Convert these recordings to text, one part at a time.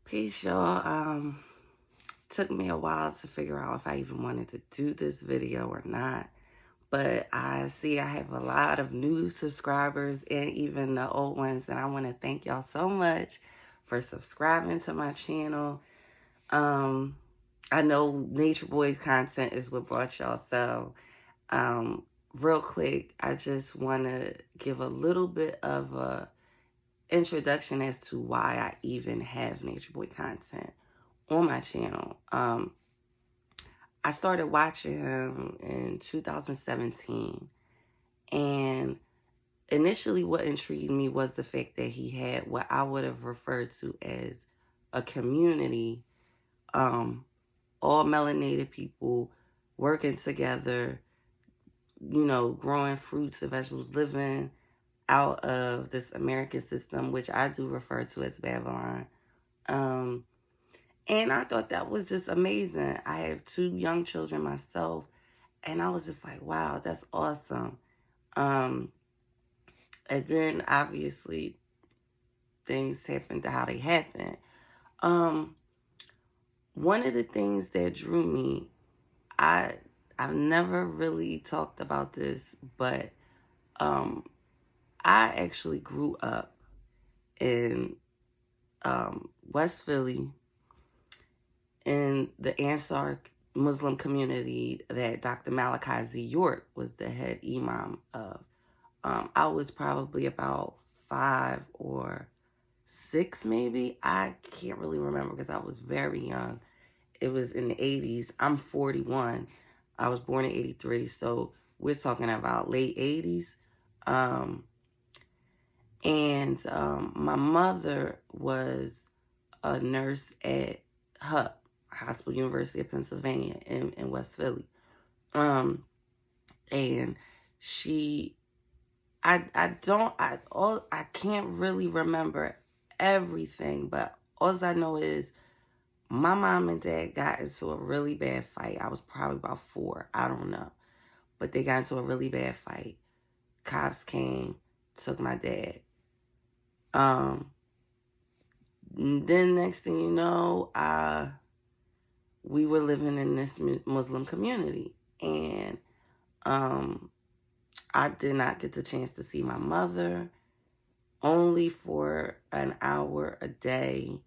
Peace, y'all. Took me a while to figure out if I even wanted to do this video or not. But I see I have a lot of new subscribers and even the old ones. And I want to thank y'all so much for subscribing to my channel. I know Nature Boys content is what brought y'all. So real quick, I just want to give a little bit of a introduction as to why I even have Nature Boy content on my channel. I started watching him in 2017, and initially what intrigued me was the fact that he had what I would have referred to as a community, all melanated people working together, growing fruits and vegetables, living out of this American system, which I do refer to as Babylon. And I thought that was just amazing. I have 2 young children myself, and I was just like, wow, that's awesome. And then obviously things happened to how they happened. One of the things that drew me, I've never really talked about this, but I actually grew up in West Philly in the Ansaar Muslim Community that Dr. Malachi Z York was the head imam of. I was probably about 5 or 6 maybe. I can't really remember because I was very young. It was in the 80s. I'm 41. I was born in 83. So we're talking about late 80s. My mother was a nurse at HUP, Hospital University of Pennsylvania in West Philly. And she, I can't really remember everything, but all I know is my mom and dad got into a really bad fight. I was probably about 4. I don't know. But they got into a really bad fight. Cops came, took my dad. Then next thing you know, we were living in this Muslim community. And I did not get the chance to see my mother, only for an hour a day,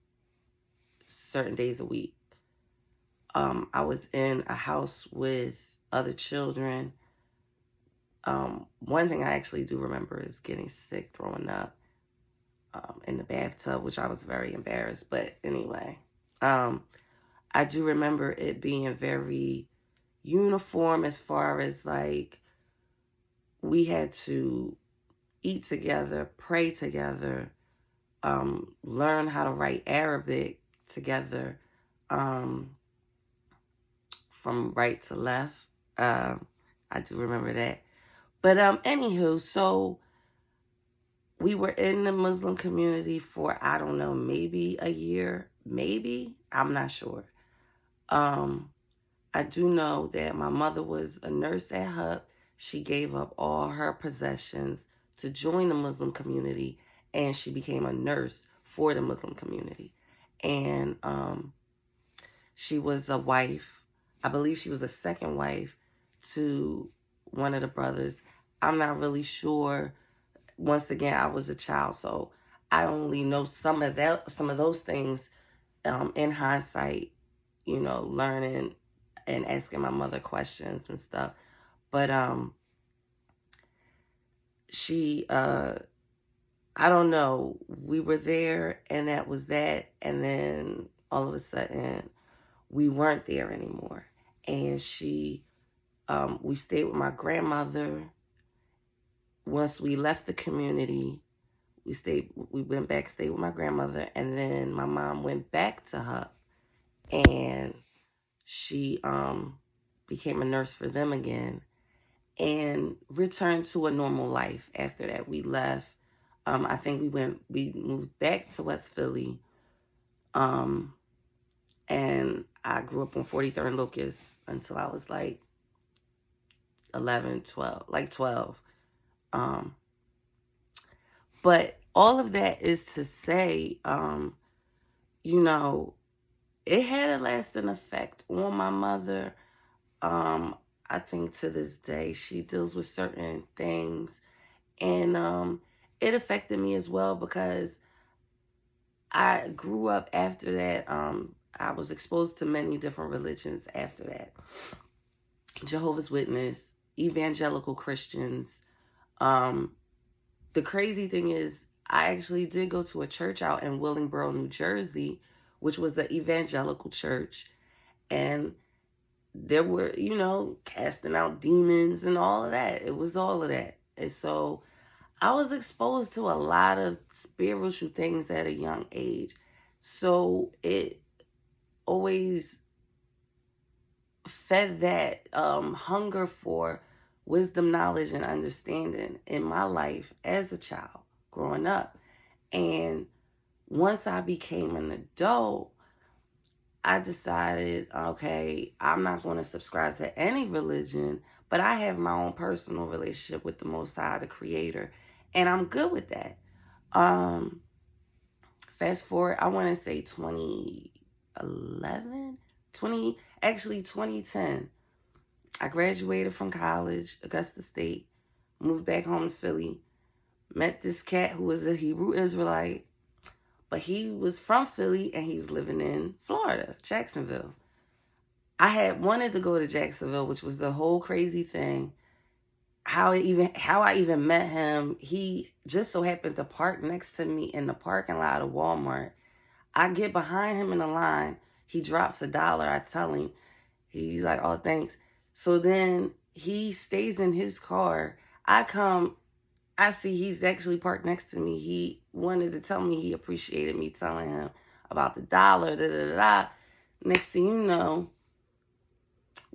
certain days a week. I was in a house with other children. One thing I actually do remember is getting sick, throwing up in the bathtub, which I was very embarrassed. But anyway, I do remember it being very uniform as far as like we had to eat together, pray together, learn how to write Arabic together, from right to left. I do remember that. But anywho, so we were in the Muslim community for, I don't know, maybe a year, maybe, I'm not sure. I do know that my mother was a nurse at HUP. She gave up all her possessions to join the Muslim community, and she became a nurse for the Muslim community. And she was a wife. I believe she was a second wife to one of the brothers. I'm not really sure. Once again, I was a child, so I only know some of those things in hindsight, learning and asking my mother questions and stuff. But she, I don't know, we were there and that was that. And then all of a sudden we weren't there anymore. And we stayed with my grandmother. Once we left the community, we went back, stayed with my grandmother. And then my mom went back to HUP and she became a nurse for them again and returned to a normal life. After that, we left. I think we moved back to West Philly. And I grew up on 43rd and Locust until I was like 11, 12, like 12. But all of that is to say, you know, it had a lasting effect on my mother. I think to this day she deals with certain things, and it affected me as well because I grew up after that. I was exposed to many different religions after that. Jehovah's Witness, evangelical Christians. Um, the crazy thing is, I actually did go to a church out in Willingboro, New Jersey, which was the evangelical church. And there were, casting out demons and all of that. It was all of that. And so I was exposed to a lot of spiritual things at a young age. So it always fed that hunger for wisdom, knowledge, and understanding in my life as a child growing up. And once I became an adult, I decided, okay, I'm not going to subscribe to any religion, but I have my own personal relationship with the Most High, the Creator, and I'm good with that. Fast forward, I want to say 2011, 2010. I graduated from college, Augusta State, moved back home to Philly, met this cat who was a Hebrew Israelite, but he was from Philly and he was living in Florida, Jacksonville. I had wanted to go to Jacksonville, which was the whole crazy thing. How I even met him, he just so happened to park next to me in the parking lot of Walmart. I get behind him in the line. He drops $1. I tell him. He's like, oh, thanks. So then he stays in his car. I see he's actually parked next to me. He wanted to tell me he appreciated me telling him about the $1, da-da-da-da. Next thing you know,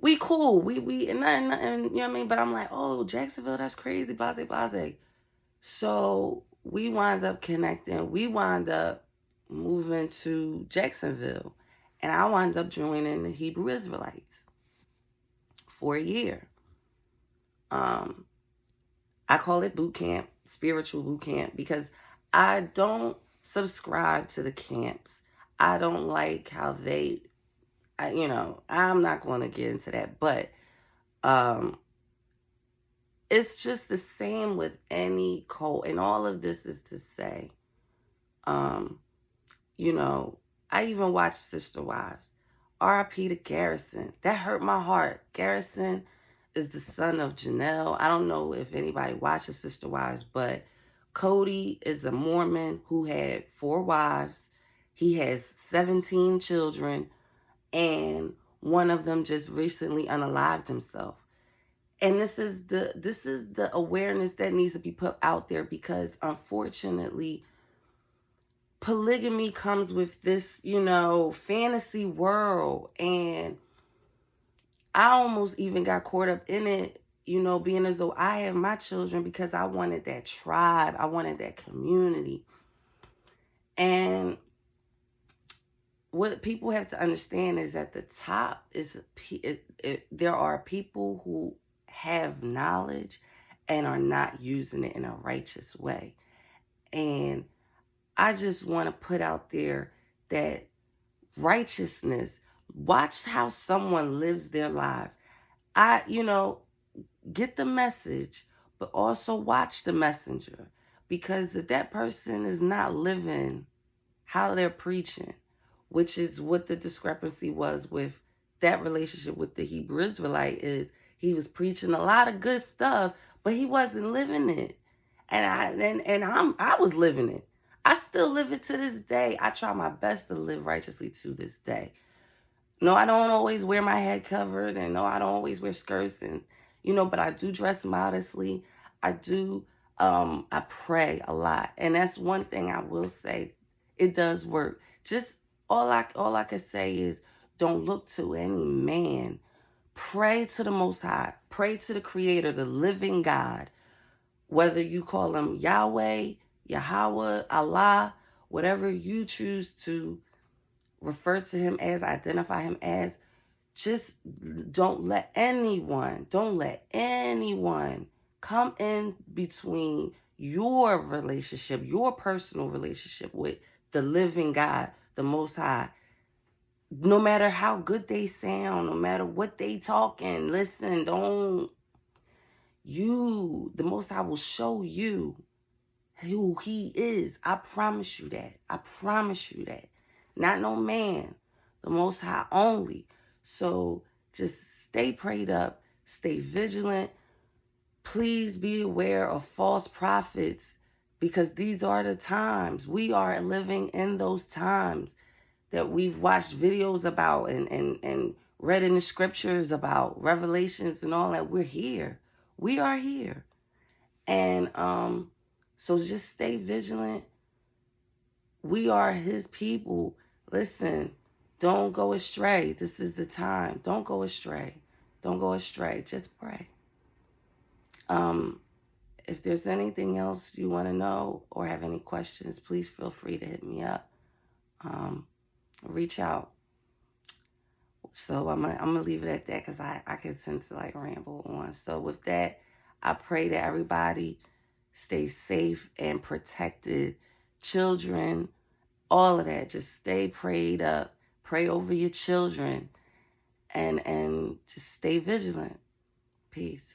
we cool. We and nothing, you know what I mean? But I'm like, oh, Jacksonville, that's crazy, blase, blase. So we wind up connecting. We wind up moving to Jacksonville. And I wound up joining the Hebrew Israelites for a year. I call it boot camp, spiritual boot camp, because I don't subscribe to the camps. I don't like how I'm not going to get into that, but it's just the same with any cult. And all of this is to say, I even watched Sister Wives. R.I.P. to Garrison. That hurt my heart. Garrison is the son of Janelle. I don't know if anybody watches Sister Wives, but Cody is a Mormon who had 4 wives. He has 17 children, and one of them just recently unalived himself. And this is the awareness that needs to be put out there, because unfortunately, polygamy comes with this, fantasy world. And I almost even got caught up in it, being as though I have my children, because I wanted that tribe. I wanted that community. And what people have to understand is at the top there are people who have knowledge and are not using it in a righteous way. And I just want to put out there that righteousness, watch how someone lives their lives. Get the message, but also watch the messenger. Because if that person is not living how they're preaching, which is what the discrepancy was with that relationship with the Hebrew Israelite, is he was preaching a lot of good stuff, but he wasn't living it. And I was living it. I still live it to this day. I try my best to live righteously to this day. No, I don't always wear my head covered, and no, I don't always wear skirts, and but I do dress modestly. I do. I pray a lot, and that's one thing I will say. It does work. Just all I can say is, don't look to any man. Pray to the Most High. Pray to the Creator, the living God. Whether you call him Yahweh, Yahweh, Allah, whatever you choose to refer to him as, identify him as, just don't let anyone come in between your relationship, your personal relationship with the living God, the Most High, no matter how good they sound, no matter what they talking, listen, the Most High will show you who he is. I promise you that. I promise you that. Not no man, the Most High only. So just stay prayed up, stay vigilant. Please be aware of false prophets, because these are the times. We are living in those times that we've watched videos about and read in the scriptures about, Revelations and all that. We're here. We are here. And so just stay vigilant. We are his people. Listen, don't go astray. This is the time. Don't go astray. Don't go astray. Just pray. If there's anything else you want to know or have any questions, please feel free to hit me up. Reach out. So I'm gonna leave it at that, because I could tend to like ramble on. So with that, I pray that everybody stay safe and protected. Children, all of that. Just stay prayed up. Pray over your children, and just stay vigilant. Peace.